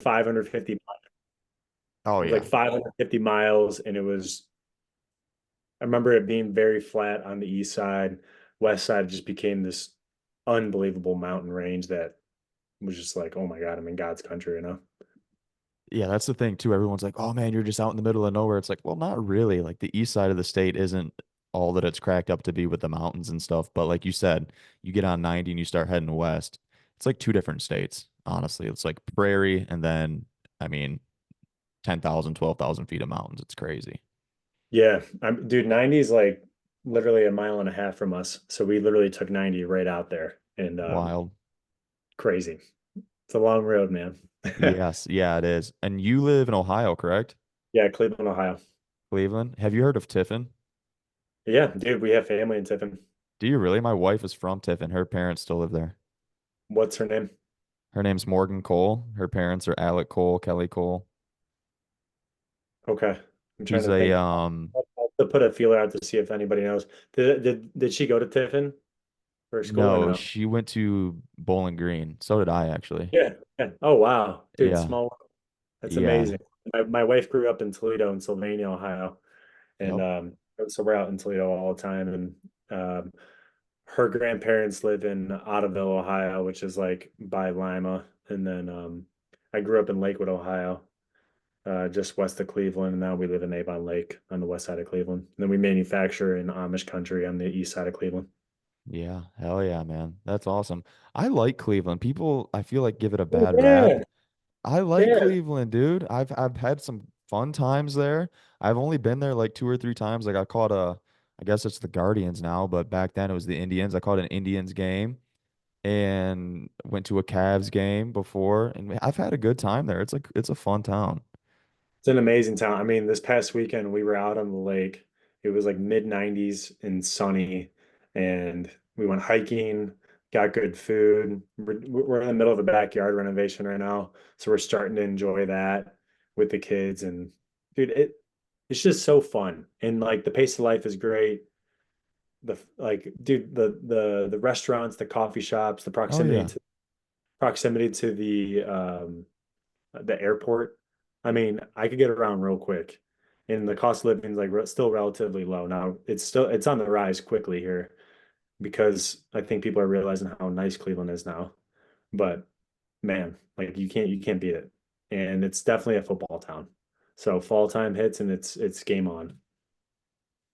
550. Oh It was like yeah. 550 miles, and it was. I remember it being very flat on the east side. West side just became this unbelievable mountain range that was just like, oh my God, I'm in God's country, you know? Yeah, that's the thing too. Everyone's like, "Oh man, you're just out in the middle of nowhere." It's like, well, not really. Like the east side of the state isn't all that it's cracked up to be with the mountains and stuff. But like you said, you get on 90 and you start heading west. It's like two different states, honestly. It's like prairie and then, I mean, 10,000, 12,000 feet of mountains. It's crazy. Yeah, dude, 90 is like literally a mile and a half from us. So we literally took 90 right out there and Wild. crazy. It's a long road, man. Yes, yeah, it is. And you live in Ohio, correct? Yeah, Cleveland, Ohio. Cleveland. Have you heard of Tiffin? Yeah, dude, we have family in Tiffin. Do you really? My wife is from Tiffin. Her parents still live there. What's her name? Her name's Morgan Cole. Her parents are Alec Cole, Kelly Cole. Okay. I'm trying She's to a think. I'll have to put a feeler out to see if anybody knows. Did she go to Tiffin for school or no, no? she went to Bowling Green. So did I actually. Yeah. Yeah. Oh wow. Dude, Yeah. small world. That's Yeah. amazing. My wife grew up in Toledo in Sylvania, Ohio. And Yep. so we're out in Toledo all the time. And her grandparents live in Ottoville, Ohio, which is like by Lima. And then I grew up in Lakewood, Ohio, just west of Cleveland. And now we live in Avon Lake on the west side of Cleveland. And then we manufacture in Amish country on the east side of Cleveland. Yeah. Hell yeah, man. That's awesome. I like Cleveland. People, I feel like give it a bad rap. Yeah, I like yeah. Cleveland, dude. I've had some fun times there. I've only been there like two or three times. Like I caught a, I guess it's the Guardians now, but back then it was the Indians. I caught an Indians game and went to a Cavs game before, and I've had a good time there. It's like it's a fun town. It's an amazing town. I mean, this past weekend we were out on the lake. It was like mid 90s and sunny, and we went hiking, got good food. We're in the middle of a backyard renovation right now, so we're starting to enjoy that with the kids. And dude, it's just so fun. And like the pace of life is great. The restaurants, the coffee shops, Oh yeah. proximity to the airport. I mean, I could get around real quick, and the cost of living is like still relatively low. Now it's on the rise quickly here because I think people are realizing how nice Cleveland is now. But man, like you can't beat it, and it's definitely a football town. So fall time hits and it's game on.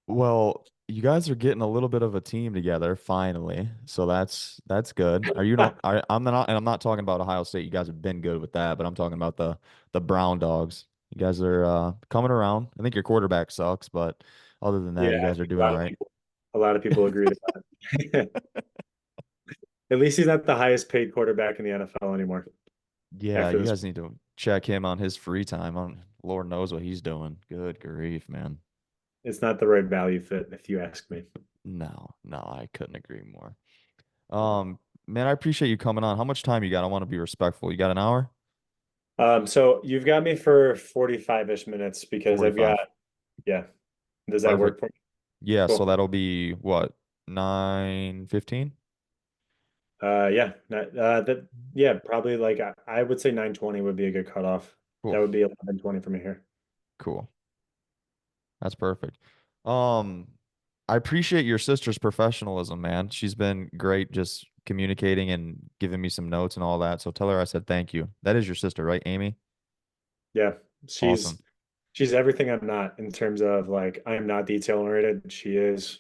Well, you guys are getting a little bit of a team together finally, so that's good. Are you not? I'm not, and I'm not talking about Ohio State. You guys have been good with that, but I'm talking about the Brown Dogs. You guys are coming around. I think your quarterback sucks, but other than that, Yeah, you I guys are think doing all right. a lot of people agree with that. At least he's not the highest paid quarterback in the NFL anymore Yeah, after you this. guys need to check him on his free time. Lord knows what he's doing. Good grief, man. It's not the right value fit, if you ask me. No, no, I couldn't agree more. Man, I appreciate you coming on. How much time you got? I want to be respectful. You got an hour? So you've got me for 45-ish minutes because I've got, 45. yeah. Does that Perfect. work for me? Yeah, so Cool. that'll be what, 9:15? Yeah, probably like I would say 9:20 would be a good cutoff. Cool. That would be 11:20 for me here. Cool. That's perfect. Um, I appreciate your sister's professionalism, man. She's been great just communicating and giving me some notes and all that. So tell her I said thank you. That is your sister, right, Amy? Yeah, Awesome. she's everything I'm not in terms of like I'm not detail oriented. She is.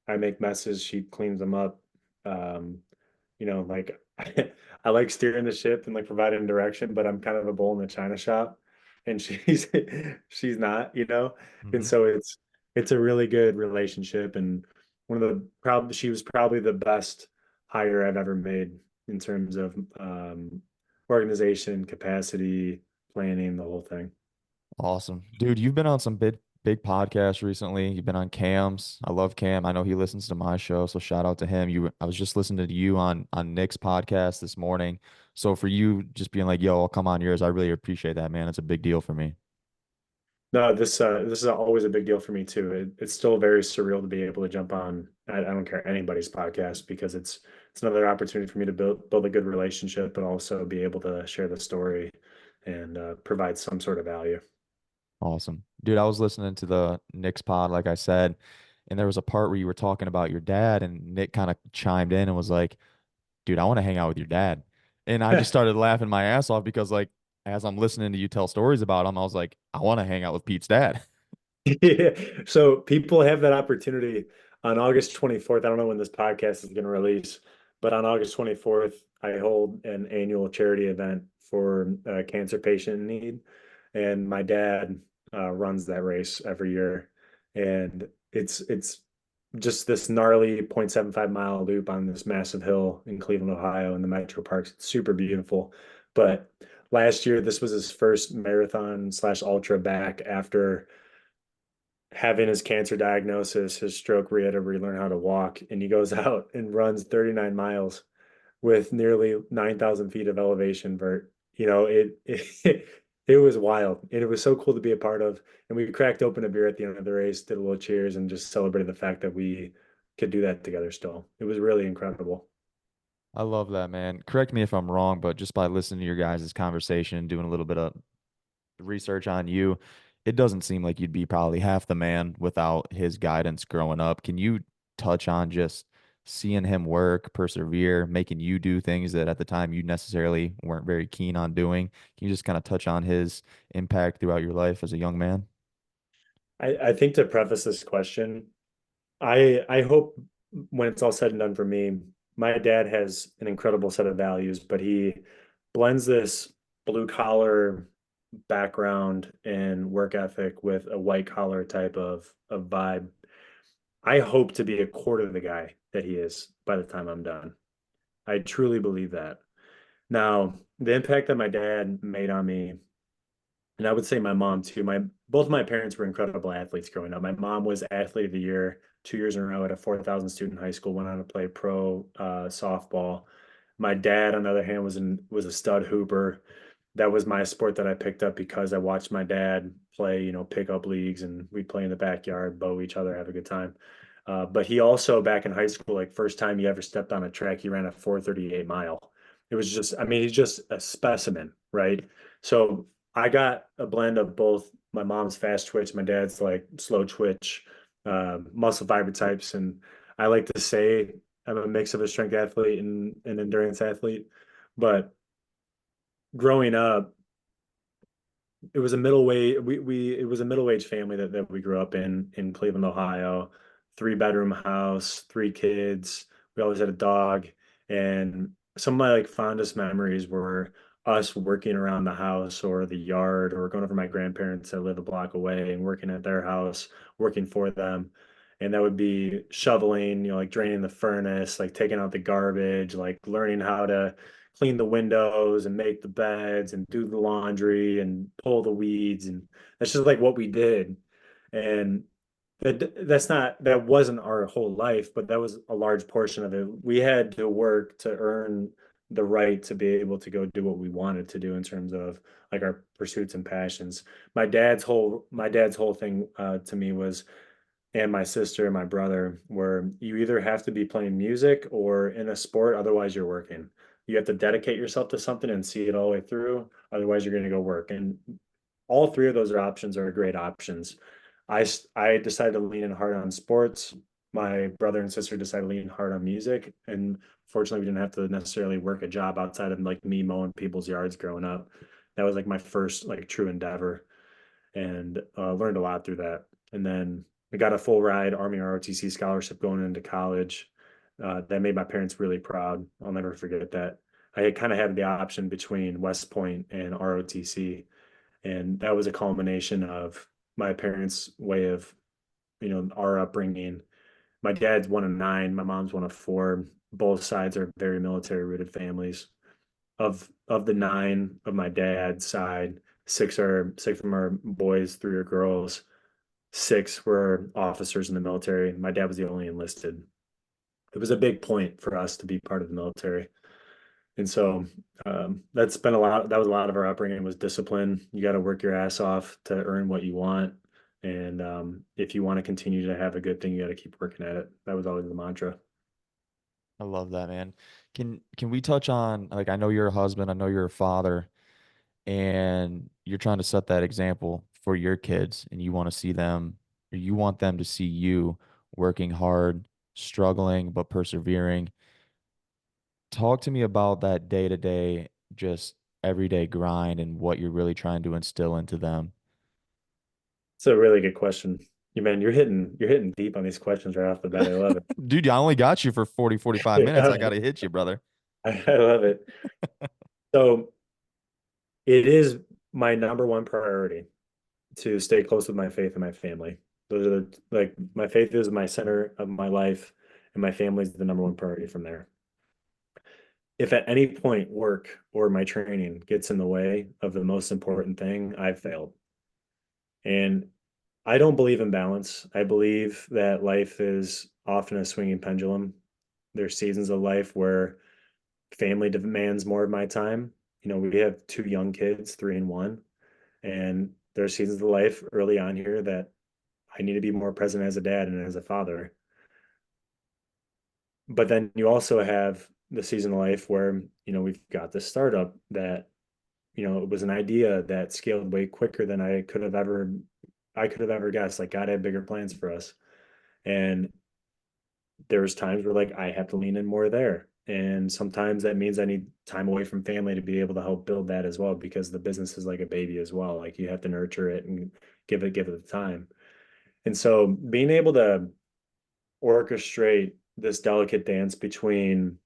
I make messes, she cleans them up. Um, like I like steering the ship and like providing direction, but I'm kind of a bull in the china shop, and she's she's not. And Hmm. so it's a really good relationship, and one of the probably she was probably the best hire I've ever made in terms of organization, capacity, planning, the whole thing. Awesome. Dude, you've been on some big podcasts recently. You've been on Cam's. I love Cam. I know he listens to my show, so shout out to him. I was just listening to you on Nick's podcast this morning. So for you just being like, "Yo, I'll come on yours," I really appreciate that, man. It's a big deal for me. No, this is always a big deal for me too. It's still very surreal to be able to jump on. I don't care anybody's podcast because it's another opportunity for me to build a good relationship, but also be able to share the story and provide some sort of value. Awesome. Dude, I was listening to the Nick's pod, like I said, and there was a part where you were talking about your dad, and Nick kind of chimed in and was like, dude, I want to hang out with your dad. And I just started laughing my ass off because, like, as I'm listening to you tell stories about him, I was like, I want to hang out with Pete's dad. Yeah. So people have that opportunity on August 24th. I don't know when this podcast is going to release, but on August 24th, I hold an annual charity event for a cancer patient in need. And my dad runs that race every year. And it's just this gnarly 0.75 mile loop on this massive hill in Cleveland, Ohio, in the metro parks. It's super beautiful. But last year, this was his first marathon slash ultra back after having his cancer diagnosis, his stroke, where he had to relearn how to walk, and he goes out and runs 39 miles with nearly 9,000 feet of elevation. Vert, it was wild, and it was so cool to be a part of. And we cracked open a beer at the end of the race, did a little cheers, and just celebrated the fact that we could do that together. Still, it was really incredible. I love that, man. Correct me if I'm wrong, but just by listening to your guys' conversation, doing a little bit of research on you, it doesn't seem like you'd be probably half the man without his guidance growing up. Can you touch on just seeing him work, persevere, making you do things that at the time you necessarily weren't very keen on doing? Can you just kind of touch on his impact throughout your life as a young man? I think to preface this question, I hope when it's all said and done for me, my dad has an incredible set of values, but he blends this blue collar background and work ethic with a white collar type of vibe. I hope to be a quarter of the guy that he is by the time I'm done. I truly believe that. Now, the impact that my dad made on me, and I would say my mom too. My both my parents were incredible athletes growing up. My mom was athlete of the year 2 years in a row at a 4,000 student high school. Went on to play pro softball. My dad, on the other hand, was a stud hooper. That was my sport that I picked up because I watched my dad play, pickup leagues, and we'd play in the backyard, bow each other, have a good time. But he also, back in high school, like first time he ever stepped on a track, he ran a 4:38 mile. It was just, I mean, he's just a specimen, right? So I got a blend of both my mom's fast twitch, my dad's like slow twitch, muscle fiber types. And I like to say I'm a mix of a strength athlete and an endurance athlete. But growing up, it was a middle way we it was a middle-aged family that we grew up in Cleveland, Ohio. 3 bedroom house, 3 kids. We always had a dog. And some of my like fondest memories were us working around the house or the yard, or going over my grandparents that live a block away and working at their house, working for them. And that would be shoveling, like draining the furnace, like taking out the garbage, like learning how to clean the windows and make the beds and do the laundry and pull the weeds. And that's just like what we did. And that wasn't our whole life, but that was a large portion of it. We had to work to earn the right to be able to go do what we wanted to do in terms of like our pursuits and passions. My dad's whole thing to me was, and my sister and my brother, where you either have to be playing music or in a sport, otherwise you're working. You have to dedicate yourself to something and see it all the way through, otherwise you're going to go work. And all three of those options are great options. I decided to lean in hard on sports. My brother and sister decided to lean hard on music, and fortunately, we didn't have to necessarily work a job outside of like me mowing people's yards growing up. That was like my first like true endeavor, and learned a lot through that. And then I got a full ride Army ROTC scholarship going into college. That made my parents really proud. I'll never forget that. I kind of had the option between West Point and ROTC, and that was a culmination of my parents' way of, our upbringing. My dad's one of nine, my mom's one of four. Both sides are very military rooted families. Of the nine of my dad's side, six of them are boys, three are girls. Six were officers in the military. My dad was the only enlisted. It was a big point for us to be part of the military. And so that's been a lot. That was a lot of our upbringing was discipline. You got to work your ass off to earn what you want. And if you want to continue to have a good thing, you got to keep working at it. That was always the mantra. I love that, man. Can we touch on, like, I know you're a husband, I know you're a father. and you're trying to set that example for your kids, and you want to see them, or you want them to see you working hard, struggling, but persevering. Talk to me about that day to day, just everyday grind and what you're really trying to instill into them. It's a really good question. You man, you're hitting deep on these questions right off the bat. I love it. Dude, I only got you for 40, 45 minutes. I got to hit you, brother. I love it. So it is my number one priority to stay close with my faith and my family. Those are like my faith is my center of my life, and my family is the number one priority from there. If at any point work or my training gets in the way of the most important thing, I've failed. And I don't believe in balance. I believe that life is often a swinging pendulum. There's seasons of life where family demands more of my time. You know, we have two young kids, 3 and 1, and there's seasons of life early on here that I need to be more present as a dad and as a father. But then you also have the season of life where, we've got this startup that, it was an idea that scaled way quicker than I could have ever guessed. Like God had bigger plans for us. And there was times where like I have to lean in more there. And sometimes that means I need time away from family to be able to help build that as well, because the business is like a baby as well. Like you have to nurture it and give it the time. And so being able to orchestrate this delicate dance between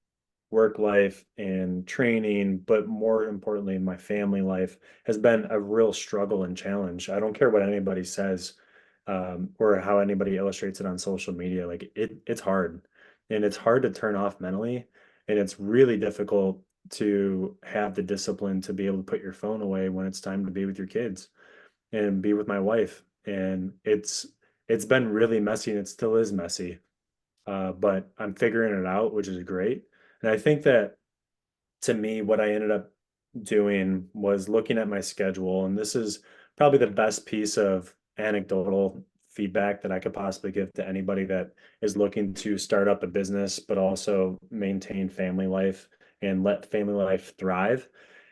work life and training, but more importantly, my family life has been a real struggle and challenge. I don't care what anybody says, or how anybody illustrates it on social media. Like it's hard, and it's hard to turn off mentally, and it's really difficult to have the discipline to be able to put your phone away when it's time to be with your kids and be with my wife. And it's been really messy, and it still is messy, but I'm figuring it out, which is great. And I think that to me, what I ended up doing was looking at my schedule, and this is probably the best piece of anecdotal feedback that I could possibly give to anybody that is looking to start up a business, but also maintain family life and let family life thrive,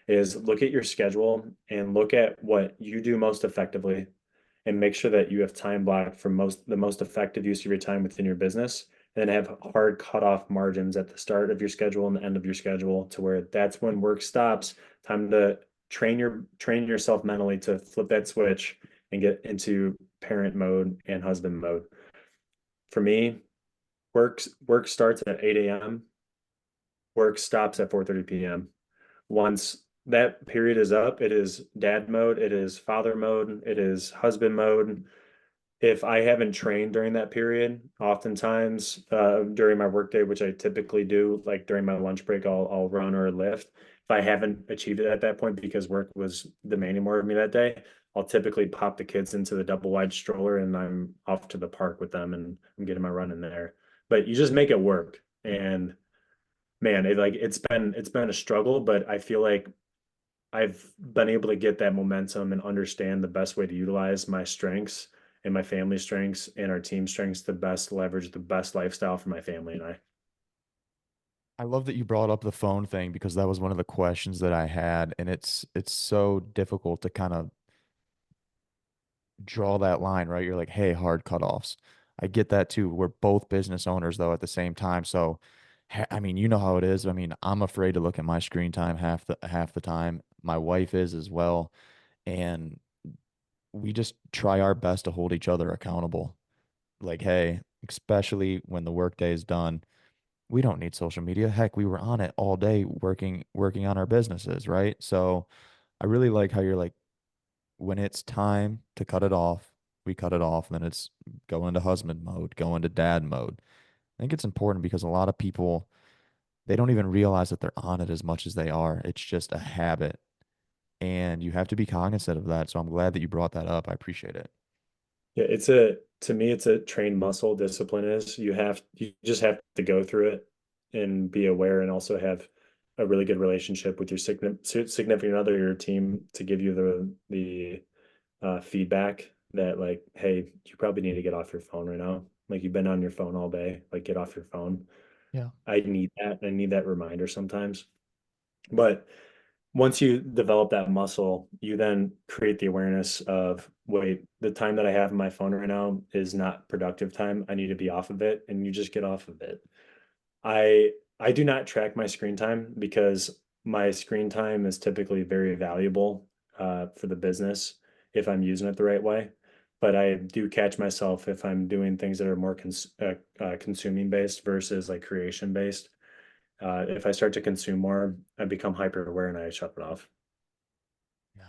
is look at your schedule and look at what you do most effectively, and make sure that you have time blocked for the most effective use of your time within your business, and then have hard cutoff margins at the start of your schedule and the end of your schedule, to where that's when work stops. Time to train yourself mentally to flip that switch and get into parent mode and husband mode. For me, work starts at 8 a.m. Work stops at 4:30 p.m. Once that period is up, it is dad mode, it is father mode, it is husband mode. If I haven't trained during that period, oftentimes during my workday, which I typically do, like during my lunch break, I'll run or lift. If I haven't achieved it at that point because work was demanding more of me that day, I'll typically pop the kids into the double wide stroller and I'm off to the park with them, and I'm getting my run in there. But you just make it work. And man, it's been a struggle, but I feel like I've been able to get that momentum and understand the best way to utilize my strengths and my family's strengths and our team strengths to best leverage the best lifestyle for my family and I. I love that you brought up the phone thing because that was one of the questions that I had, and it's so difficult to kind of draw that line, right? You're like, hey, hard cutoffs. I get that too. We're both business owners though at the same time. So I mean, you know how it is. I mean, I'm afraid to look at my screen time half the time. My wife is as well. And we just try our best to hold each other accountable. Like, hey, especially when the workday is done, we don't need social media. Heck, we were on it all day working on our businesses, right? So I really like how you're like, when it's time to cut it off, we cut it off. Then it's go into husband mode, go into dad mode. I think it's important because a lot of people, they don't even realize that they're on it as much as they are. It's just a habit. And you have to be cognizant of that. So I'm glad that you brought that up. I appreciate it. Yeah, to me, it's a trained muscle. Discipline is you just have to go through it and be aware, and also have a really good relationship with your significant other, your team, to give you the feedback that like, hey, you probably need to get off your phone right now. Like you've been on your phone all day. Like get off your phone. Yeah. I need that. I need that reminder sometimes. But once you develop that muscle, you then create the awareness of, wait, the time that I have on my phone right now is not productive time. I need to be off of it, and you just get off of it. I do not track my screen time because my screen time is typically very valuable for the business if I'm using it the right way. But I do catch myself if I'm doing things that are more consuming based versus like creation based. If I start to consume more, I become hyper aware and I shut it off. Yeah.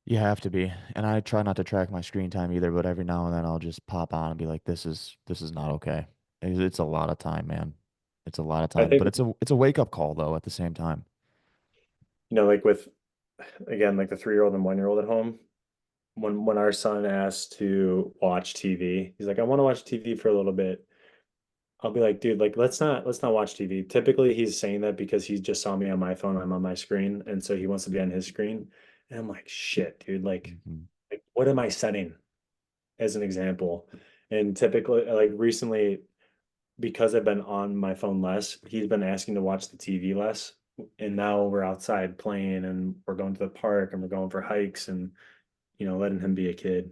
You have to be. And I try not to track my screen time either, but every now and then I'll just pop on and be like, this is not okay. It's a lot of time, man. It's a lot of I time, but think, it's a wake up call though at the same time. like with, again, like the 3-year-old and 1-year-old at home, when our son asks to watch TV, he's like, I want to watch TV for a little bit. I'll be like, dude, like let's not watch TV. Typically he's saying that because he just saw me on my phone, I'm on my screen, and so he wants to be on his screen. And I'm like, shit, dude, Mhm. like what am I setting as an example? And typically like recently, because I've been on my phone less, he's been asking to watch the TV less. And now we're outside playing and we're going to the park and we're going for hikes and letting him be a kid.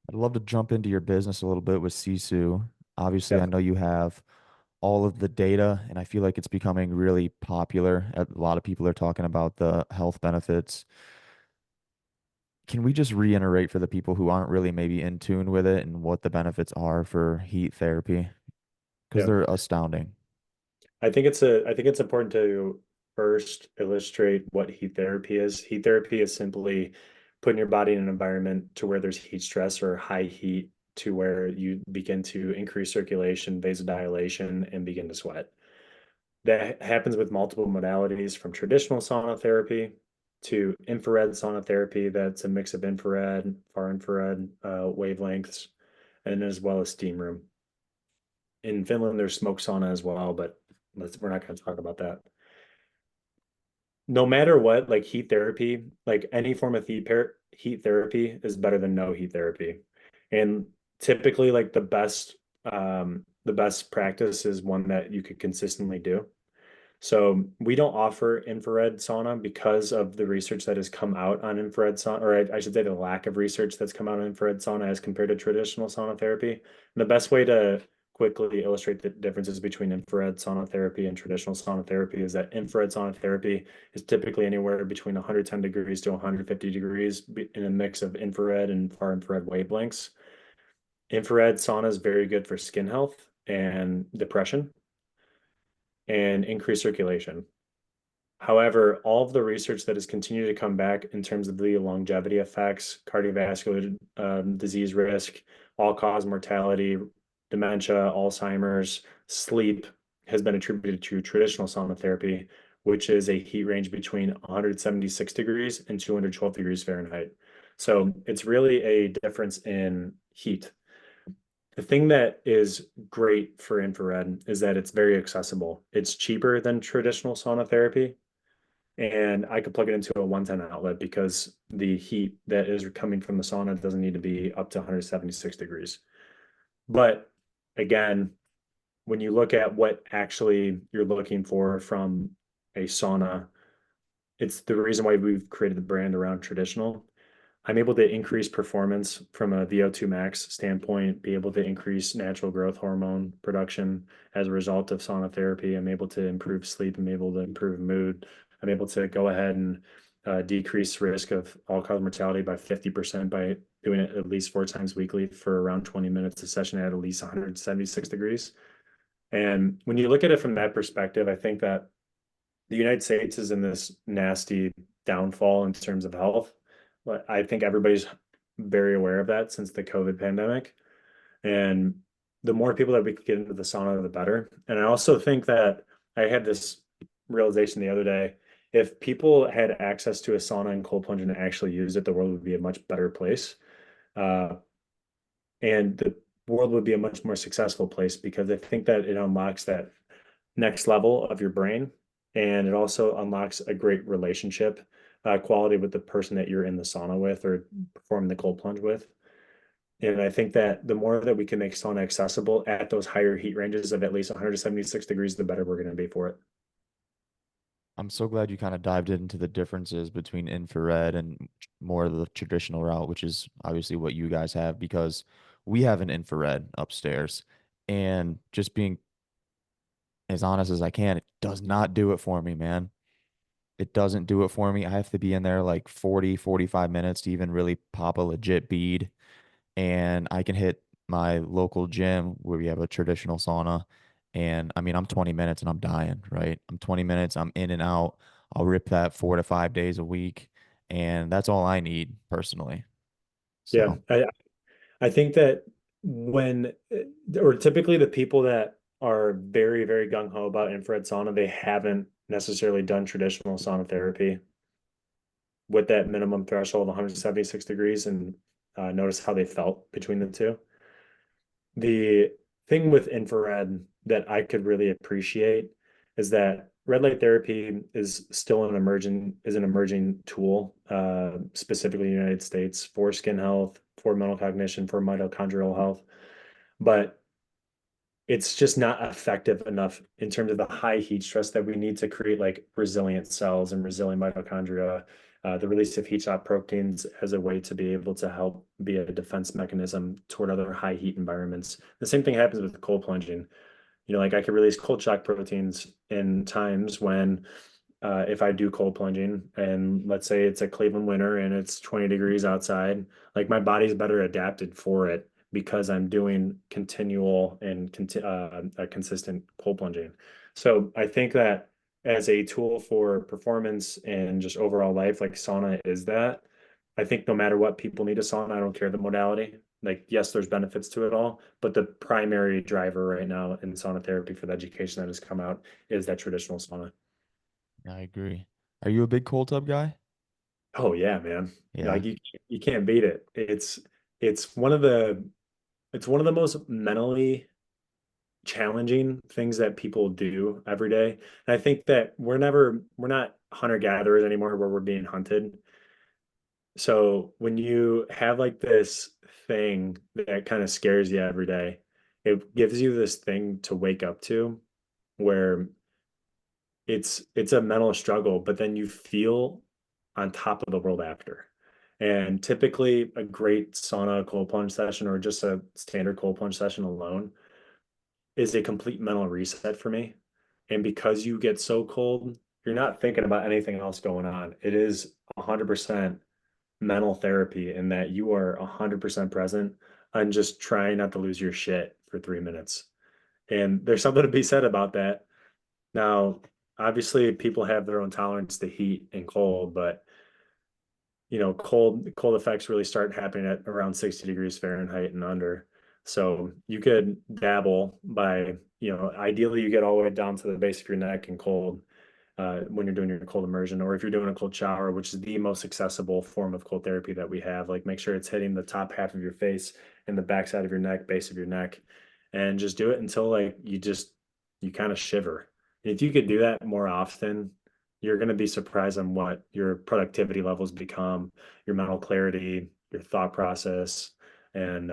I'd love to jump into your business a little bit with Sisu. Obviously, I know Definitely. you have all of the data, and I feel like it's becoming really popular. A lot of people are talking about the health benefits. Can we just reiterate for the people who aren't really maybe in tune with it and what the benefits are for heat therapy? Because Yeah. they're astounding. I think it's important to first illustrate what heat therapy is. Heat therapy is simply putting your body in an environment to where there's heat stress or high heat to where you begin to increase circulation, vasodilation, and begin to sweat. That happens with multiple modalities from traditional sauna therapy to infrared sauna therapy. That's a mix of infrared, far infrared wavelengths, and as well as steam room. In Finland, there's smoke sauna as well, but we're not going to talk about that. No matter what, like heat therapy, like any form of heat therapy is better than no heat therapy. And typically like the best practice is one that you could consistently do. So we don't offer infrared sauna because of the research that has come out on infrared sauna, or I should say the lack of research that's come out on infrared sauna as compared to traditional sauna therapy. And the best way to quickly illustrate the differences between infrared sauna therapy and traditional sauna therapy is that infrared sauna therapy is typically anywhere between 110 degrees to 150 degrees in a mix of infrared and far infrared wavelengths. Infrared sauna is very good for skin health and depression and increased circulation. However, all of the research that has continued to come back in terms of the longevity effects, cardiovascular disease risk, all-cause mortality, dementia, Alzheimer's, sleep has been attributed to traditional sauna therapy, which is a heat range between 176 degrees and 212 degrees Fahrenheit. So it's really a difference in heat. The thing that is great for infrared is that it's very accessible. It's cheaper than traditional sauna therapy, and I could plug it into a 110 outlet because the heat that is coming from the sauna doesn't need to be up to 176 degrees. But again, when you look at what actually you're looking for from a sauna, it's the reason why we've created the brand around traditional. I'm able to increase performance from a VO2 max standpoint, be able to increase natural growth hormone production as a result of sauna therapy. I'm able to improve sleep. I'm able to improve mood. I'm able to go ahead and decrease risk of all-cause mortality by 50% by doing it at least 4 times weekly for around 20 minutes a session at least 176 degrees. And when you look at it from that perspective, I think that the United States is in this nasty downfall in terms of health. But I think everybody's very aware of that since the COVID pandemic. And the more people that we could get into the sauna, the better. And I also think that I had this realization the other day. If people had access to a sauna and cold plunge and actually used it, the world would be a much better place. Uh, and the world would be a much more successful place because I think that it unlocks that next level of your brain. And it also unlocks a great relationship quality with the person that you're in the sauna with or performing the cold plunge with. And I think that the more that we can make sauna accessible at those higher heat ranges of at least 176 degrees, the better we're going to be for it. I'm so glad you kind of dived into the differences between infrared and more of the traditional route, which is obviously what you guys have, because we have an infrared upstairs. And just being as honest as I can, it does not do it for me, man. It doesn't do it for me. I have to be in there like 40, 45 minutes to even really pop a legit bead. And I can hit my local gym where we have a traditional sauna. And I mean, I'm 20 minutes and I'm dying, right? I'm 20 minutes, I'm in and out. I'll rip that 4 to 5 days a week. And that's all I need personally. Yeah, So, I think that when or typically the people that are very, very gung ho about infrared sauna, they haven't necessarily done traditional sauna therapy with that minimum threshold of 176 degrees and notice how they felt between the two. The thing with infrared that I could really appreciate is that red light therapy is still an emerging tool, specifically in the United States for skin health, for mental cognition, for mitochondrial health. But it's just not effective enough in terms of the high heat stress that we need to create like resilient cells and resilient mitochondria, the release of heat shock proteins as a way to be able to help be a defense mechanism toward other high heat environments. The same thing happens with cold plunging. Like I could release cold shock proteins in times when if I do cold plunging and let's say it's a Cleveland winter and it's 20 degrees outside, like my body's better adapted for it because I'm doing continual and consistent cold plunging. So I think that as a tool for performance and just overall life, like sauna is that. I think no matter what, people need a sauna. I don't care the modality. Like, yes, there's benefits to it all, but the primary driver right now in sauna therapy for the education that has come out is that traditional sauna. yeah, I agree. Are you a big cold tub guy? Oh yeah, man. Yeah. Like you can't beat it. It's one of the it's one of the most mentally challenging things that people do every day. And I think that we're not hunter gatherers anymore where we're being hunted. So when you have like this thing that kind of scares you every day, it gives you this thing to wake up to where it's a mental struggle, but then you feel on top of the world after. And typically, a great sauna cold plunge session or just a standard cold plunge session alone is a complete mental reset for me. And because you get so cold, you're not thinking about anything else going on. It is 100% mental therapy in that you are 100% present and just trying not to lose your shit for 3 minutes. And there's something to be said about that. Now, obviously, people have their own tolerance to heat and cold, but cold effects really start happening at around 60 degrees Fahrenheit and under. So you could dabble by, ideally you get all the way down to the base of your neck and cold when you're doing your cold immersion, or if you're doing a cold shower, which is the most accessible form of cold therapy that we have. Like make sure it's hitting the top half of your face and the back side of your neck, base of your neck, and just do it until like you kind of shiver. And if you could do that more often, you're going to be surprised on what your productivity levels become, your mental clarity, your thought process, and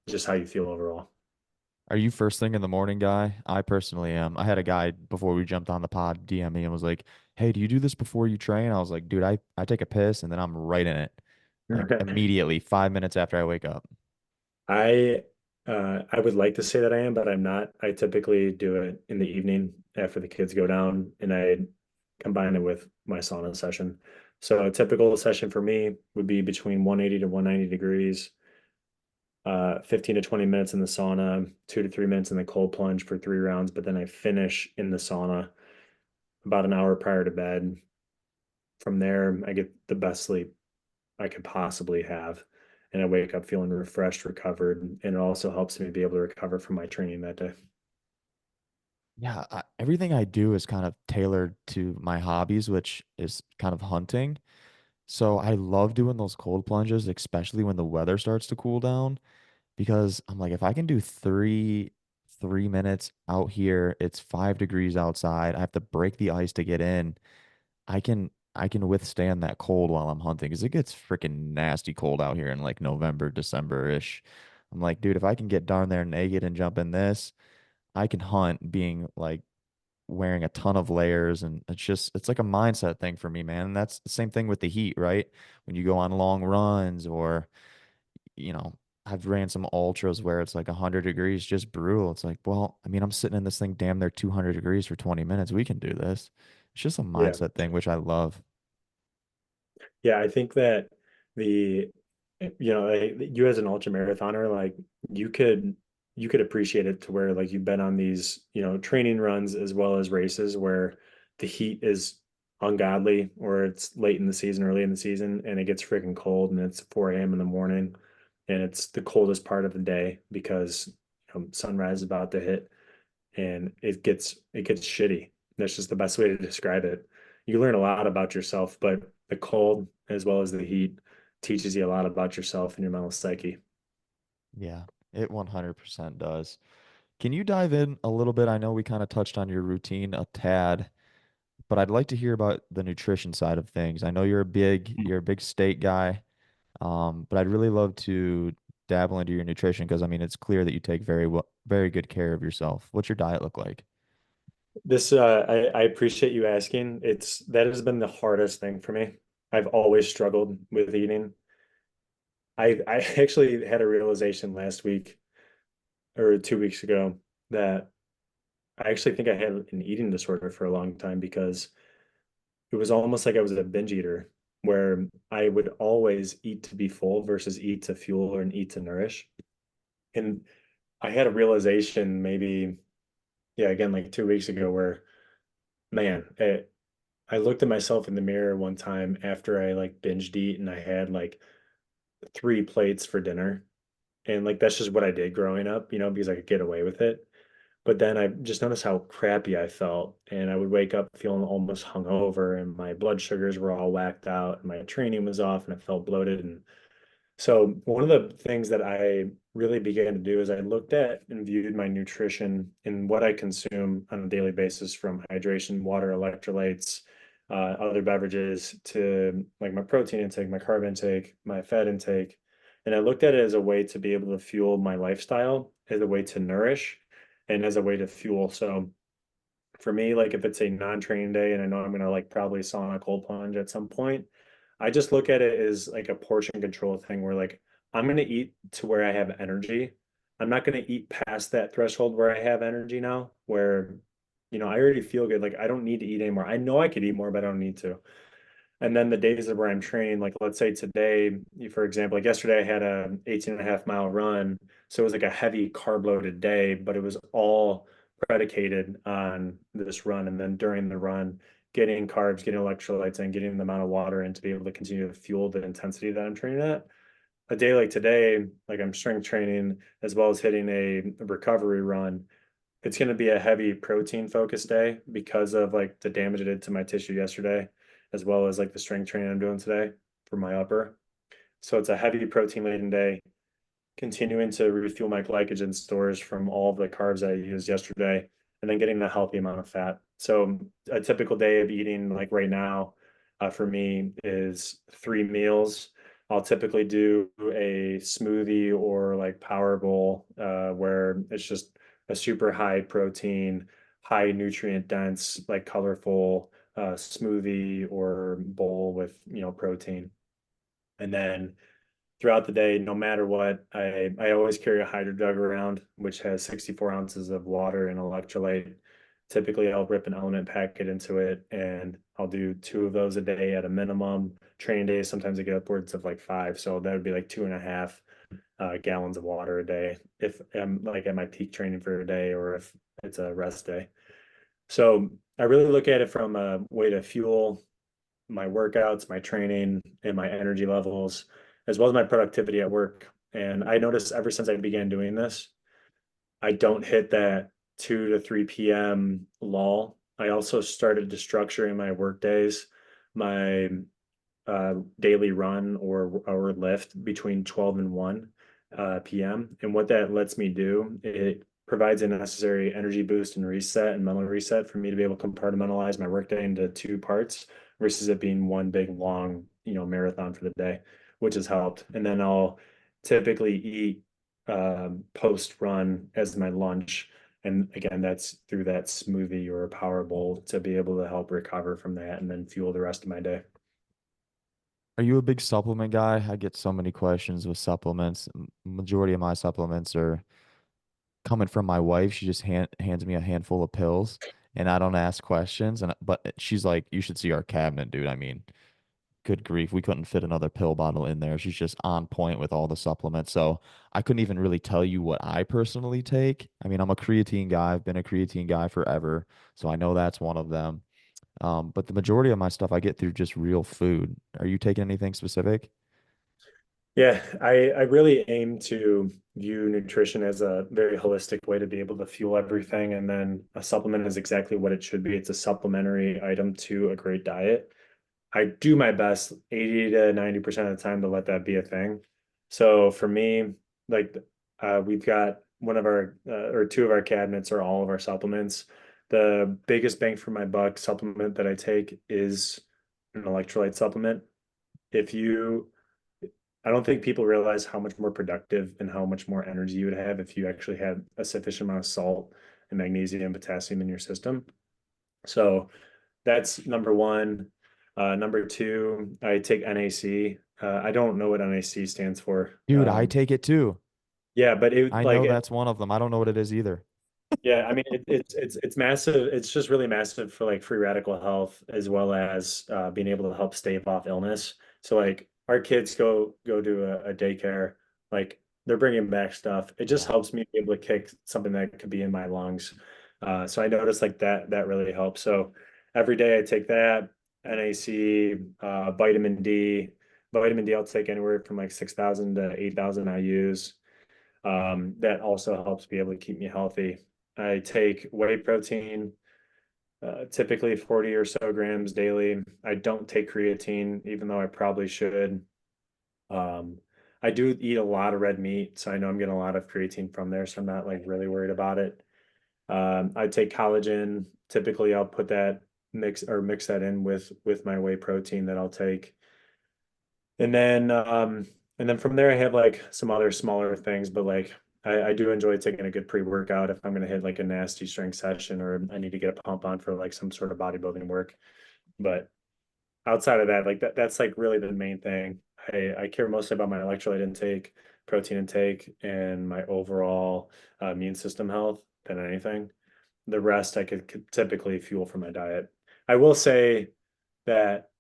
just how you feel overall. Are you first thing in the morning guy? I personally am. I had a guy before we jumped on the pod DM me and was like, "Hey, do you do this before you train?" I was like, "Dude, I take a piss and then I'm right in it. Like immediately, 5 minutes after I wake up." I I would like to say that I am, but I'm not. I typically do it in the evening after the kids go down, and I combine it with my sauna session. So a typical session for me would be between 180 to 190 degrees, 15 to 20 minutes in the sauna, 2 to 3 minutes in the cold plunge for 3 rounds, but then I finish in the sauna about an hour prior to bed. From there, I get the best sleep I could possibly have. And I wake up feeling refreshed, recovered, and it also helps me be able to recover from my training that day. Yeah, everything I do is kind of tailored to my hobbies, which is kind of hunting. So I love doing those cold plunges, especially when the weather starts to cool down, because I'm like, if I can do 3 minutes out here, it's 5 degrees outside. I have to break the ice to get in. I can withstand that cold while I'm hunting because it gets freaking nasty cold out here in like November, December-ish. I'm like, dude, if I can get darn there naked and jump in this, I can hunt being like wearing a ton of layers, and it's like a mindset thing for me, man. And that's the same thing with the heat, right? When you go on long runs or, you know, I've ran some ultras where it's like 100 degrees, just brutal. It's like, well, I mean, I'm sitting in this thing damn near 200 degrees for 20 minutes. We can do this. It's just a Yeah. mindset thing, which I love. Yeah, I think that the you as an ultra marathoner, like you could you could appreciate it to where like you've been on these, training runs as well as races where the heat is ungodly or it's late in the season, early in the season, and it gets freaking cold and it's 4 a.m. in the morning and it's the coldest part of the day because sunrise is about to hit and it gets shitty. That's just the best way to describe it. You learn a lot about yourself, but the cold as well as the heat teaches you a lot about yourself and your mental psyche. Yeah, it 100% does. Can you dive in a little bit? I know we kind of touched on your routine a tad, but I'd like to hear about the nutrition side of things. I know you're a big steak guy, but I'd really love to dabble into your nutrition because I mean it's clear that you take very good care of yourself. What's your diet look like? I appreciate you asking. That has been the hardest thing for me. I've always struggled with eating. I actually had a realization last week or 2 weeks ago that I actually think I had an eating disorder for a long time because it was almost like I was a binge eater where I would always eat to be full versus eat to fuel or eat to nourish. And I had a realization maybe, yeah, again, like 2 weeks ago where, man, I looked at myself in the mirror one time after I like binged eat and I had like 3 plates for dinner. And like that's just what I did growing up, because I could get away with it. But then I just noticed how crappy I felt. And I would wake up feeling almost hungover and my blood sugars were all whacked out and my training was off and I felt bloated. And so one of the things that I really began to do is I looked at and viewed my nutrition and what I consume on a daily basis from hydration, water, electrolytes, other beverages to like my protein intake, my carb intake, my fat intake. And I looked at it as a way to be able to fuel my lifestyle, as a way to nourish, and as a way to fuel. So for me, like if it's a non-training day and I know I'm gonna like probably sauna cold plunge at some point, I just look at it as like a portion control thing where like I'm gonna eat to where I have energy. I'm not gonna eat past that threshold where I have energy now, where I already feel good. Like I don't need to eat anymore. I know I could eat more, but I don't need to. And then the days where I'm training, like let's say today, for example, like yesterday I had a 18.5 mile run. So it was like a heavy carb loaded day, but it was all predicated on this run. And then during the run, getting carbs, getting electrolytes, and getting the amount of water in to be able to continue to fuel the intensity that I'm training at. A day like today, like I'm strength training as well as hitting a recovery run. It's going to be a heavy protein focused day because of like the damage it did to my tissue yesterday, as well as like the strength training I'm doing today for my upper. So it's a heavy protein laden day, continuing to refuel my glycogen stores from all of the carbs I used yesterday, and then getting a healthy amount of fat. So a typical day of eating, like right now, for me is 3 meals. I'll typically do a smoothie or like power bowl, where it's just a super high protein, high nutrient dense, like colorful smoothie or bowl with protein. And then throughout the day, no matter what, I always carry a hydro jug around, which has 64 ounces of water and electrolyte. Typically, I'll rip an element packet into it, and I'll do 2 of those a day at a minimum. Training days, sometimes I get upwards of like 5, so that would be like 2.5 gallons of water a day if I'm like at my peak training for a day or if it's a rest day. So I really look at it from a way to fuel my workouts, my training, and my energy levels, as well as my productivity at work. And I noticed ever since I began doing this, I don't hit that 2 to 3 p.m. lull. I also started to structure in my work days my daily run or lift between 12 and 1 p.m. And what that lets me do, it provides a necessary energy boost and reset and mental reset for me to be able to compartmentalize my workday into 2 parts versus it being one big long, marathon for the day, which has helped. And then I'll typically eat post run as my lunch. And again, that's through that smoothie or a power bowl to be able to help recover from that and then fuel the rest of my day. Are you a big supplement guy? I get so many questions with supplements. Majority of my supplements are coming from my wife. She just hands me a handful of pills and I don't ask questions. And but she's like, you should see our cabinet, dude. I mean, good grief, we couldn't fit another pill bottle in there. She's just on point with all the supplements. So I couldn't even really tell you what I personally take. I mean, I'm a creatine guy. I've been a creatine guy forever. So I know that's one of them. But the majority of my stuff I get through just real food. Are you taking anything specific? Yeah, I really aim to view nutrition as a very holistic way to be able to fuel everything. And then a supplement is exactly what it should be. It's a supplementary item to a great diet. I do my best 80 to 90% of the time to let that be a thing. So for me, like we've got one of our or two of our cabinets are all of our supplements. The biggest bang for my buck supplement that I take is an electrolyte supplement. If you I don't think people realize how much more productive and how much more energy you would have if you actually had a sufficient amount of salt and magnesium and potassium in your system. So that's number one. Number two, I take NAC. I don't know what NAC stands for. Dude, I take it too. Yeah, but it I like know that's one of them. I don't know what it is either. yeah, I mean it's massive. It's just really massive for like free radical health as well as being able to help stave off illness. So like our kids go to a daycare, like they're bringing back stuff. It just Yeah. helps me be able to kick something that could be in my lungs. So I noticed like that really helps. So every day I take that NAC, vitamin D. Vitamin D I'll take anywhere from like 6,000 to 8,000 IU's. That also helps be able to keep me healthy. I take whey protein, typically 40 or so grams daily. I don't take creatine, even though I probably should. Um, I do eat a lot of red meat, so I know I'm getting a lot of creatine from there, so I'm not like really worried about it. I take collagen. Typically, I'll put that mix that in with my whey protein that I'll take. And then from there I have like some other smaller things, but like I do enjoy taking a good pre-workout if I'm gonna hit like a nasty strength session or I need to get a pump on for like some sort of bodybuilding work. But outside of that, like that's like really the main thing. I care mostly about my electrolyte intake, protein intake, and my overall immune system health than anything. The rest could typically fuel from my diet. I will say that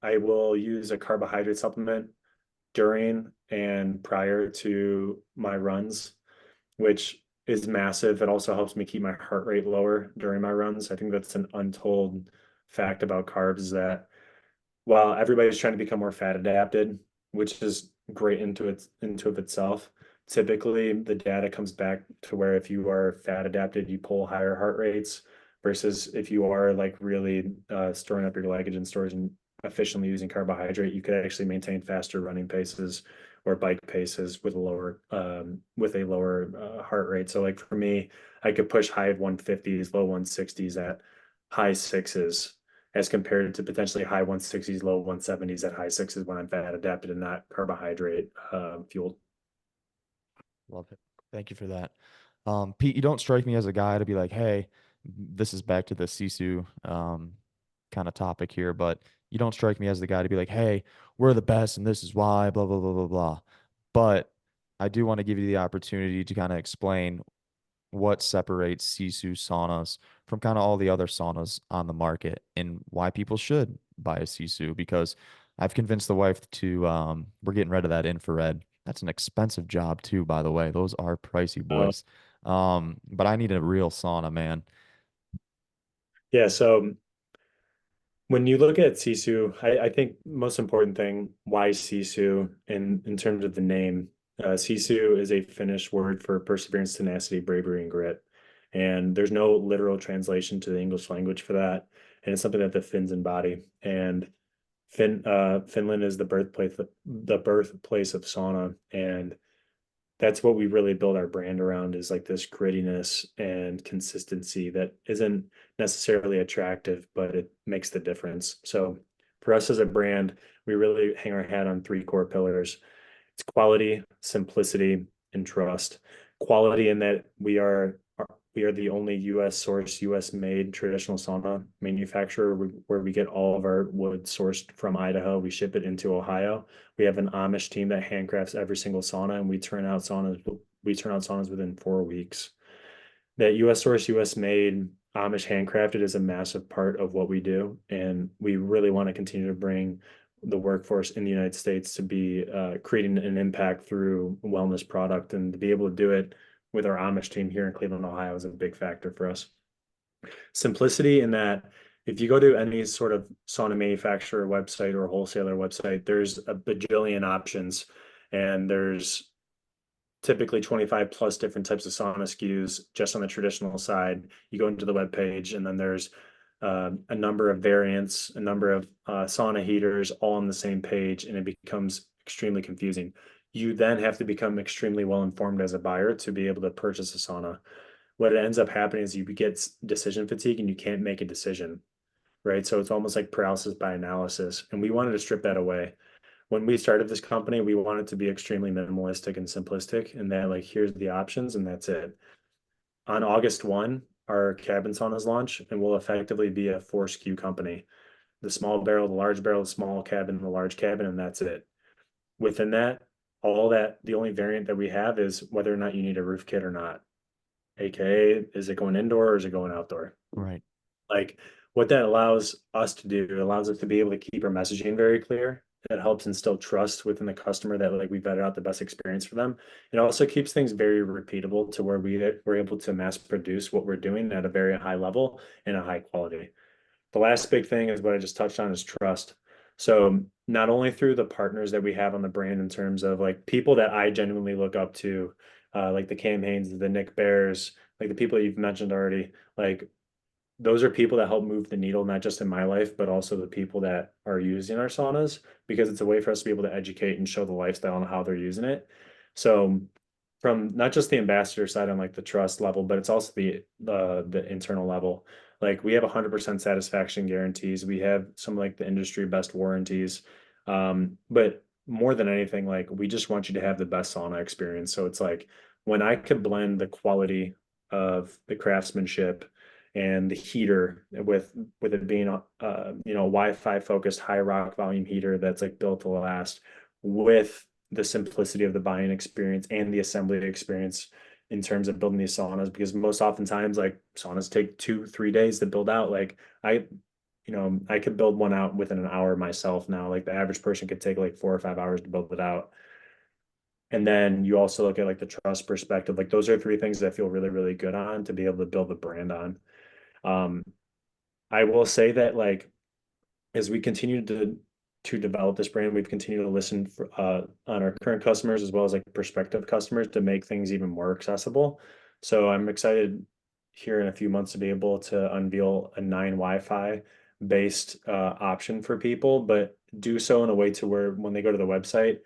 I will use a carbohydrate supplement during and prior to my runs, which is massive. It also helps me keep my heart rate lower during my runs. I think that's an untold fact about carbs is that while everybody's trying to become more fat adapted, which is great into of itself, typically the data comes back to where if you are fat adapted, you pull higher heart rates versus if you are like really storing up your glycogen stores and efficiently using carbohydrate, you could actually maintain faster running paces or bike paces with a lower heart rate. So like for me, I could push high 150s, low 160s at high sixes as compared to potentially high 160s, low 170s at high sixes when I'm fat adapted and not carbohydrate fueled. Love it. Thank you for that. Pete, you don't strike me as a guy to be like, hey, this is back to the Sisu kind of topic here, but you don't strike me as the guy to be like, hey, we're the best and this is why, blah, blah, blah, blah, blah. But I do want to give you the opportunity to kind of explain what separates Sisu saunas from kind of all the other saunas on the market and why people should buy a Sisu because I've convinced the wife to we're getting rid of that infrared. That's an expensive job too, by the way. Those are pricey Uh, boys. But I need a real sauna, man. yeah, so when you look at Sisu, I think most important thing, why Sisu in terms of the name. Sisu is a Finnish word for perseverance, tenacity, bravery, and grit. And there's no literal translation to the English language for that. And it's something that the Finns embody. And Finland is the birthplace of sauna. And that's what we really build our brand around is like this grittiness and consistency that isn't necessarily attractive, but it makes the difference. So for us as a brand, we really hang our hat on three core pillars. It's quality, simplicity, and trust. Quality in that We are the only US sourced, US made traditional sauna manufacturer where we get all of our wood sourced from Idaho. We ship it into Ohio. We have an Amish team that handcrafts every single sauna, and we turn out saunas within 4 weeks. That US source, US made, Amish handcrafted is a massive part of what we do. And we really want to continue to bring the workforce in the United States to be creating an impact through wellness product, and to be able to do it with our Amish team here in Cleveland, Ohio is a big factor for us. Simplicity in that if you go to any sort of sauna manufacturer website or wholesaler website, there's a bajillion options, and there's typically 25 plus different types of sauna SKUs just on the traditional side. You go into the web page, and then there's a number of variants, a number of sauna heaters all on the same page, and it becomes extremely confusing. You then have to become extremely well informed as a buyer to be able to purchase a sauna. What ends up happening is you get decision fatigue and you can't make a decision, right? So it's almost like paralysis by analysis. And we wanted to strip that away. When we started this company, we wanted to be extremely minimalistic and simplistic, and that like here's the options and that's it. On August 1, our cabin saunas launch, and we'll effectively be a 4 SKU company. The small barrel, the large barrel, the small cabin, the large cabin, and that's it. Within that, all that the only variant that we have is whether or not you need a roof kit or not. AKA, is it going indoor or is it going outdoor? Right. Like what that allows us to do, it allows us to be able to keep our messaging very clear. That helps instill trust within the customer that like we vetted out the best experience for them. It also keeps things very repeatable to where we're able to mass produce what we're doing at a very high level and a high quality. The last big thing is what I just touched on is trust. So not only through the partners that we have on the brand in terms of like people that I genuinely look up to, like the Cam Hanes, the Nick Bears, like the people you've mentioned already, like those are people that help move the needle, not just in my life, but also the people that are using our saunas, because it's a way for us to be able to educate and show the lifestyle and how they're using it. So from not just the ambassador side on like the trust level, but it's also the internal level. Like we have 100% satisfaction guarantees. We have some like the industry best warranties. But more than anything, like we just want you to have the best sauna experience. So it's like when I could blend the quality of the craftsmanship and the heater with it being Wi-Fi focused high rock volume heater that's like built to last, with the simplicity of the buying experience and the assembly experience in terms of building these saunas, because most oftentimes like saunas take 2 3 days to build out. Like I could build one out within an hour myself now. Like the average person could take like 4 or 5 hours to build it out. And then you also look at like the trust perspective. Like those are three things that I feel really, really good on to be able to build the brand on. Um, I will say that like as we continue to develop this brand, we've continued to listen on our current customers as well as like prospective customers to make things even more accessible. So I'm excited here in a few months to be able to unveil a 9 Wi-Fi based option for people, but do so in a way to where when they go to the website,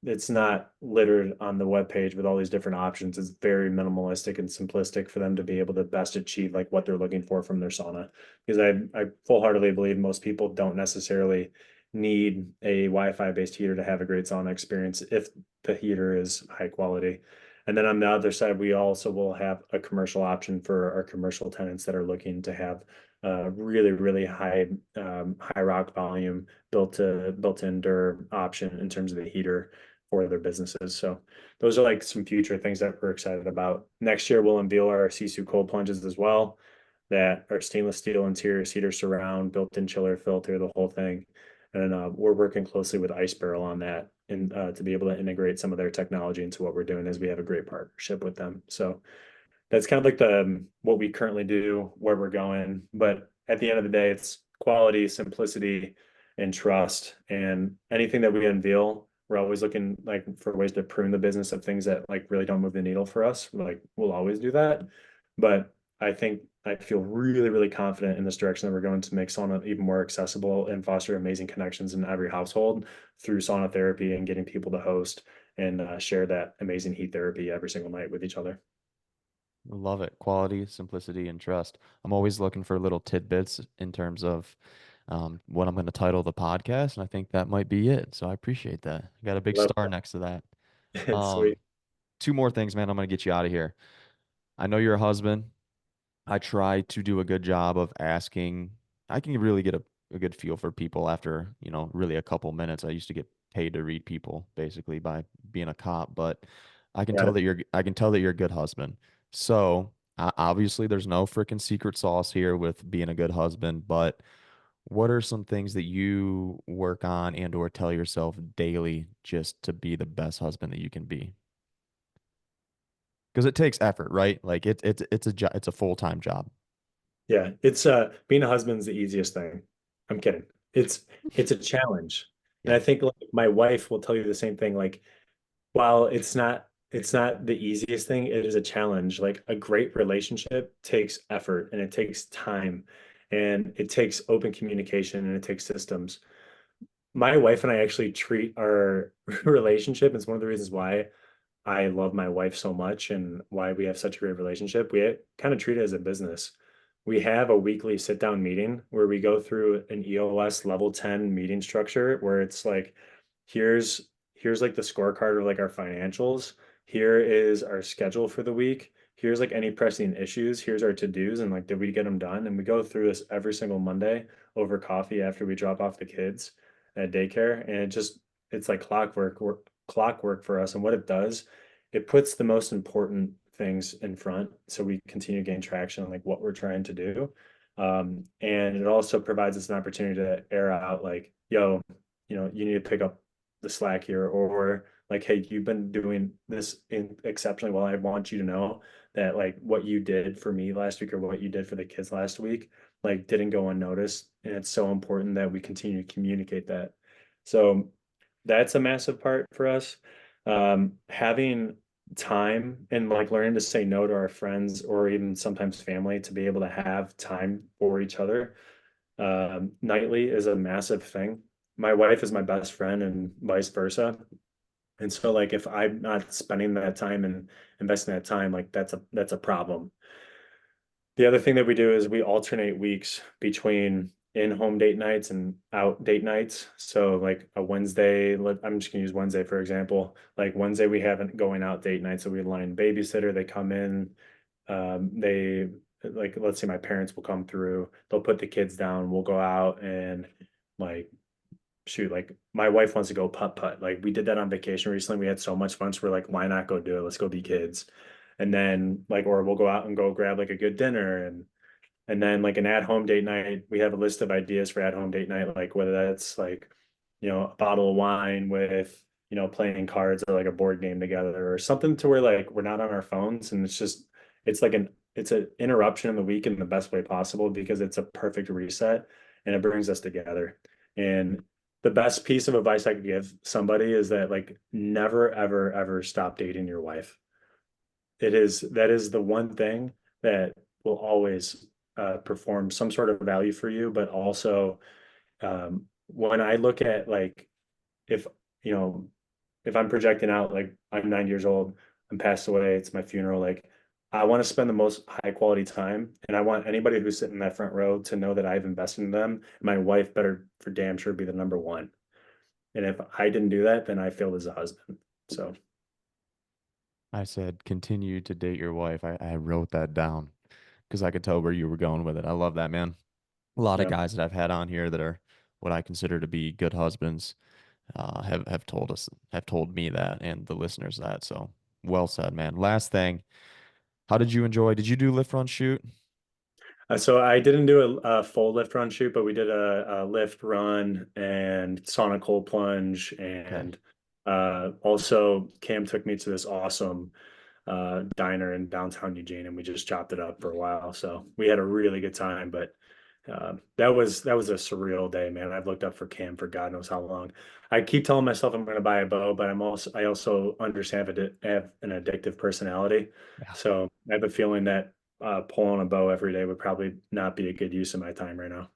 it's not littered on the web page with all these different options. It's very minimalistic and simplistic for them to be able to best achieve like what they're looking for from their sauna. Because I full-heartedly believe most people don't necessarily need a Wi-Fi based heater to have a great sauna experience if the heater is high quality. And then on the other side, we also will have a commercial option for our commercial tenants that are looking to have really, really high rock volume built-in dur option in terms of the heater for their businesses. So those are like some future things that we're excited about. Next year, we'll unveil our SISU cold plunges as well, that are stainless steel interior cedar surround, built-in chiller filter, the whole thing. And we're working closely with Ice Barrel on that, and to be able to integrate some of their technology into what we're doing, as we have a great partnership with them. So that's kind of like the what we currently do, where we're going. But at the end of the day, it's quality, simplicity, and trust. And anything that we unveil, we're always looking like for ways to prune the business of things that like really don't move the needle for us. Like we'll always do that. But I think I feel really, really confident in this direction that we're going to make sauna even more accessible and foster amazing connections in every household through sauna therapy and getting people to host and share that amazing heat therapy every single night with each other. Love it. Quality, simplicity, and trust. I'm always looking for little tidbits in terms of what I'm going to title the podcast, and I think that might be it. So I appreciate that. I got a big Love star next to that. it. Um, Sweet. two more things, man. I'm going to get you out of here. I know you're a husband. I try to do a good job of asking. I can really get a good feel for people after, really a couple minutes. I used to get paid to read people basically by being a cop, but Got it. I can tell that you're a good husband. So, obviously there's no freaking secret sauce here with being a good husband, but what are some things that you work on and or tell yourself daily just to be the best husband that you can be? Because it takes effort, right? Like it's a full-time job. Yeah, it's being a husband's the easiest thing. I'm kidding. It's a challenge. And Yeah. I think like my wife will tell you the same thing. Like while it's not the easiest thing, it is a challenge. Like a great relationship takes effort and it takes time and it takes open communication and it takes systems. My wife and I actually treat our relationship. It's one of the reasons why I love my wife so much and why we have such a great relationship. We kind of treat it as a business. We have a weekly sit down meeting where we go through an EOS level 10 meeting structure where it's like, here's like the scorecard of like our financials. Here is our schedule for the week. Here's like any pressing issues. Here's our to-dos and like, did we get them done? And we go through this every single Monday over coffee after we drop off the kids at daycare. And it's like clockwork for us. And what it does, it puts the most important things in front so we continue to gain traction on like what we're trying to do. And it also provides us an opportunity to air out like, yo, you need to pick up the slack here, or like, hey, you've been doing this exceptionally well. I want you to know that like what you did for me last week or what you did for the kids last week, like didn't go unnoticed. And it's so important that we continue to communicate that. So that's a massive part for us. Having time and like learning to say no to our friends or even sometimes family to be able to have time for each other nightly is a massive thing. My wife is my best friend and vice versa. And so like if I'm not spending that time and investing that time, like that's a problem. The other thing that we do is we alternate weeks between in-home date nights and out date nights. So like a Wednesday, I'm just gonna use Wednesday for example. Like Wednesday we have a going out date night, so we line babysitter. They come in, they like let's say my parents will come through. They'll put the kids down. We'll go out and like shoot, like my wife wants to go putt putt. Like we did that on vacation recently. We had so much fun. So we're like, why not go do it? Let's go be kids. And then like, or we'll go out and go grab like a good dinner and then like an at-home date night, we have a list of ideas for at-home date night, like whether that's like, a bottle of wine with, playing cards or like a board game together or something to where like we're not on our phones and it's like it's an interruption in the week in the best way possible because it's a perfect reset and it brings us together. And the best piece of advice I could give somebody is that like never, ever, ever stop dating your wife. That is the one thing that will always perform some sort of value for you, but also when I look at like if you know if I'm projecting out like I'm 9 years old, I'm passed away, it's my funeral, like I want to spend the most high quality time and I want anybody who's sitting in that front row to know that I've invested in them. My wife better for damn sure be the number one. And if I didn't do that, then I failed as a husband. So I said continue to date your wife. I wrote that down because I could tell where you were going with it. I love that, man. A lot of yeah. guys that I've had on here that are what I consider to be good husbands have told me that and the listeners that. So well said, man. Last thing, how did you enjoy? Did you do lift run shoot? So I didn't do a full lift run shoot, but we did a lift run and sauna cold plunge, Okay. and also Cam took me to this awesome diner in downtown Eugene, and we just chopped it up for a while. So we had a really good time, but that was a surreal day, man. I've looked up for Cam for God knows how long. I keep telling myself I'm going to buy a bow, but I also understand that I have an addictive personality, Yeah. so I have a feeling that pulling a bow every day would probably not be a good use of my time right now.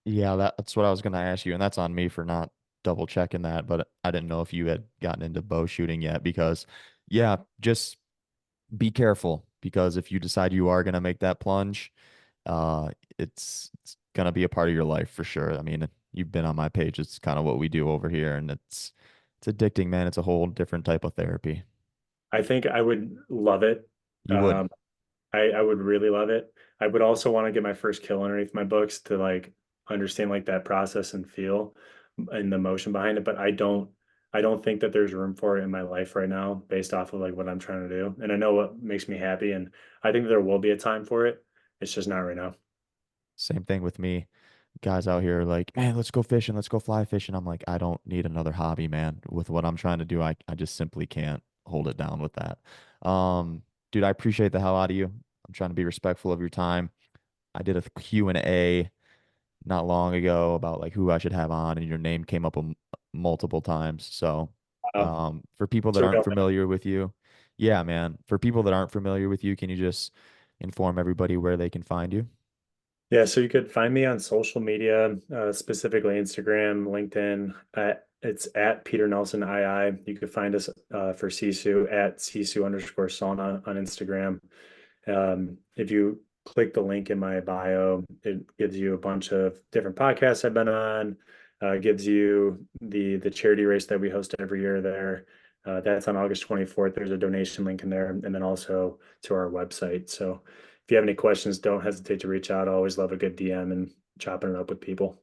Yeah, that's what I was going to ask you, and that's on me for not double checking that, but I didn't know if you had gotten into bow shooting yet because yeah, just be careful because if you decide you are going to make that plunge, uh, it's going to be a part of your life for sure. I mean, you've been on my page. It's kind of what we do over here, and it's addicting, man. It's a whole different type of therapy. I think I would love it. You would. Um, I would really love it. I would also want to get my first kill underneath my books to like understand like that process and feel and the motion behind it. But I don't think that there's room for it in my life right now based off of like what I'm trying to do. And I know what makes me happy, and I think there will be a time for it. It's just not right now. Same thing with me. Guys out here are like, man, let's go fishing, let's go fly fishing. I'm like, I don't need another hobby, man. With what I'm trying to do, I just simply can't hold it down with that. Dude, I appreciate the hell out of you. I'm trying to be respectful of your time. I did a Q&A not long ago about like who I should have on, and your name came up multiple times. So, Uh, for people that so aren't go. familiar with you, yeah, man, for people that aren't familiar with you, can you just inform everybody where they can find you? Yeah, so you could find me on social media, specifically Instagram, LinkedIn. It's at Peter Nelson II. You could find us for Sisu at Sisu underscore sauna on Instagram. If you click the link in my bio, it gives you a bunch of different podcasts I've been on. Gives you the charity race that we host every year there. That's on August 24th. There's a donation link in there, and then also to our website. So if you have any questions, don't hesitate to reach out. I always love a good DM and chopping it up with people.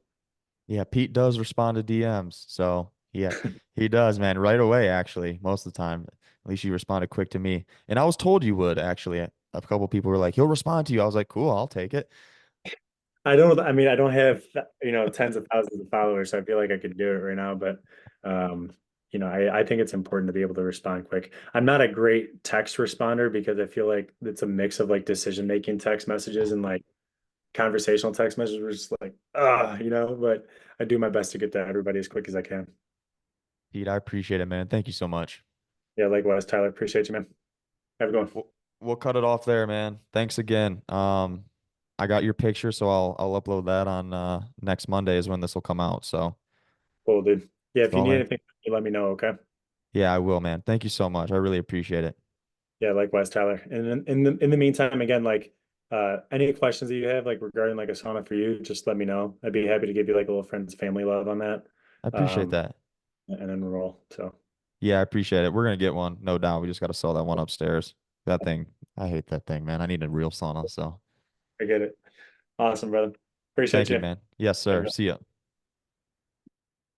Yeah, Pete does respond to DMs. So yeah, he does, man, right away, actually, most of the time. At least you responded quick to me. And I was told you would, actually. A couple people were like, he'll respond to you. I was like, cool, I'll take it. I mean, I don't have, tens of thousands of followers, so I feel like I could do it right now, but um, I think it's important to be able to respond quick. I'm not a great text responder because I feel like it's a mix of like decision-making text messages and like conversational text messages were just like, but I do my best to get to everybody as quick as I can. Pete, I appreciate it, man. Thank you so much. Yeah, likewise, Tyler. Appreciate you, man. Have a good one. We'll cut it off there, man. Thanks again. I got your picture, so I'll upload that on next Monday is when this will come out. So, Cool, dude. Yeah, if you so need man, anything, you let me know, okay? yeah, I will, man. Thank you so much. I really appreciate it. Yeah, likewise, Tyler. And in the meantime, again, like any questions that you have, like regarding like a sauna for you, just let me know. I'd be happy to give you like a little friends family love on that. I appreciate Um, that. and then roll. So Yeah, I appreciate it. We're gonna get one, no doubt. We just got to sell that one upstairs. That thing, I hate that thing, man. I need a real sauna. So, I get it. Awesome, brother. Appreciate thank you, you. man. Yes, sir. See ya.